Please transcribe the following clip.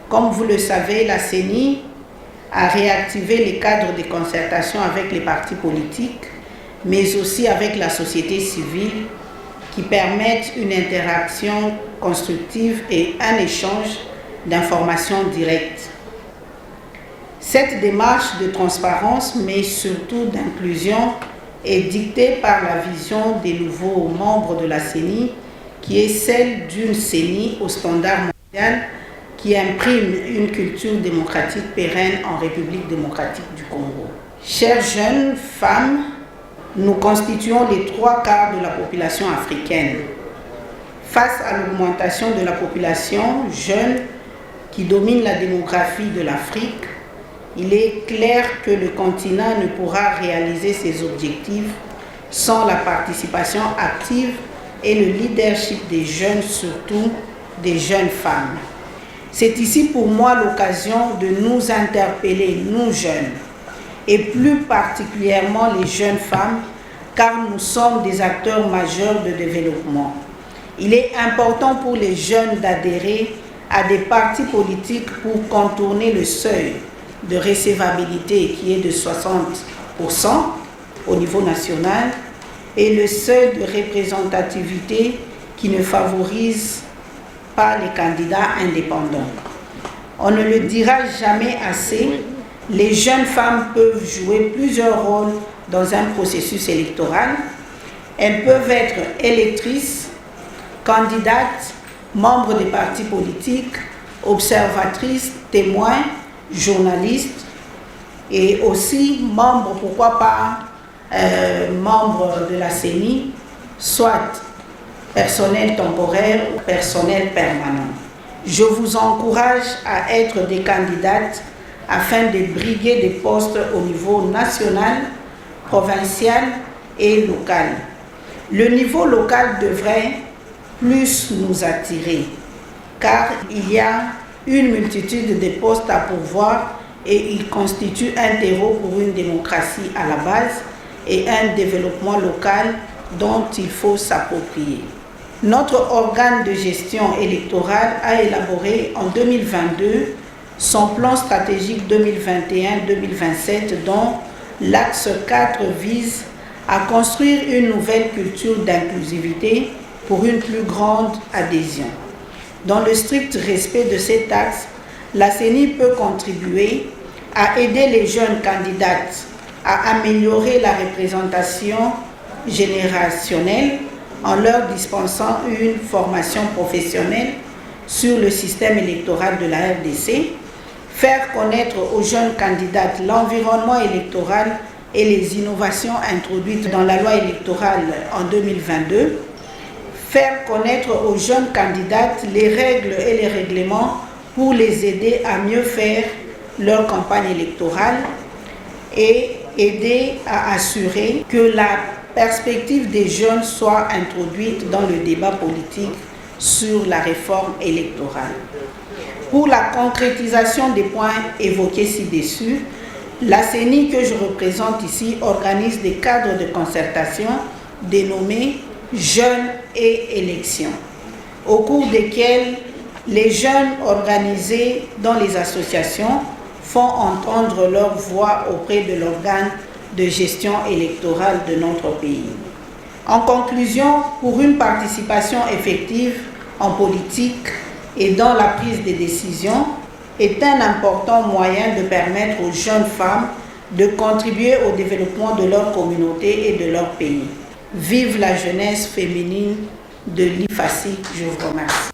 Comme vous le savez, la CENI a réactivé les cadres de concertation avec les partis politiques, mais aussi avec la société civile, qui permettent une interaction constructive et un échange d'informations directes. Cette démarche de transparence, mais surtout d'inclusion, est dictée par la vision des nouveaux membres de la CENI, qui est celle d'une CENI au standard mondial qui imprime une culture démocratique pérenne en République démocratique du Congo. Chères jeunes femmes, nous constituons les 3/4 de la population africaine. Face à l'augmentation de la population jeune qui domine la démographie de l'Afrique, il est clair que le continent ne pourra réaliser ses objectifs sans la participation active et le leadership des jeunes, surtout des jeunes femmes. C'est ici pour moi l'occasion de nous interpeller, nous jeunes, et plus particulièrement les jeunes femmes, car nous sommes des acteurs majeurs de développement. Il est important pour les jeunes d'adhérer à des partis politiques pour contourner le seuil de recevabilité qui est de 60% au niveau national et le seuil de représentativité qui ne favorise pas les candidats indépendants. On ne le dira jamais assez, les jeunes femmes peuvent jouer plusieurs rôles dans un processus électoral. Elles peuvent être électrices, candidates, membres des partis politiques, observatrices, témoins, journalistes et aussi membres, pourquoi pas, membres de la CENI, soit personnel temporaire ou personnel permanent. Je vous encourage à être des candidates afin de briguer des postes au niveau national, provincial et local. Le niveau local devrait plus nous attirer car il y a une multitude de postes à pourvoir et il constitue un terreau pour une démocratie à la base et un développement local dont il faut s'approprier. Notre organe de gestion électorale a élaboré en 2022 son plan stratégique 2021-2027 dont l'axe 4 vise à construire une nouvelle culture d'inclusivité pour une plus grande adhésion. Dans le strict respect de cet axe, la CENI peut contribuer à aider les jeunes candidates à améliorer la représentation générationnelle en leur dispensant une formation professionnelle sur le système électoral de la RDC, faire connaître aux jeunes candidates l'environnement électoral et les innovations introduites dans la loi électorale en 2022, faire connaître aux jeunes candidates les règles et les règlements pour les aider à mieux faire leur campagne électorale et aider à assurer que la perspective des jeunes soit introduite dans le débat politique sur la réforme électorale. Pour la concrétisation des points évoqués ci-dessus, la CENI que je représente ici organise des cadres de concertation dénommés Jeunes et élections, au cours desquels les jeunes organisés dans les associations font entendre leur voix auprès de l'organe de gestion électorale de notre pays. En conclusion, pour une participation effective en politique et dans la prise des décisions est un important moyen de permettre aux jeunes femmes de contribuer au développement de leur communauté et de leur pays. Vive la jeunesse féminine de l'IFACI, je vous remercie.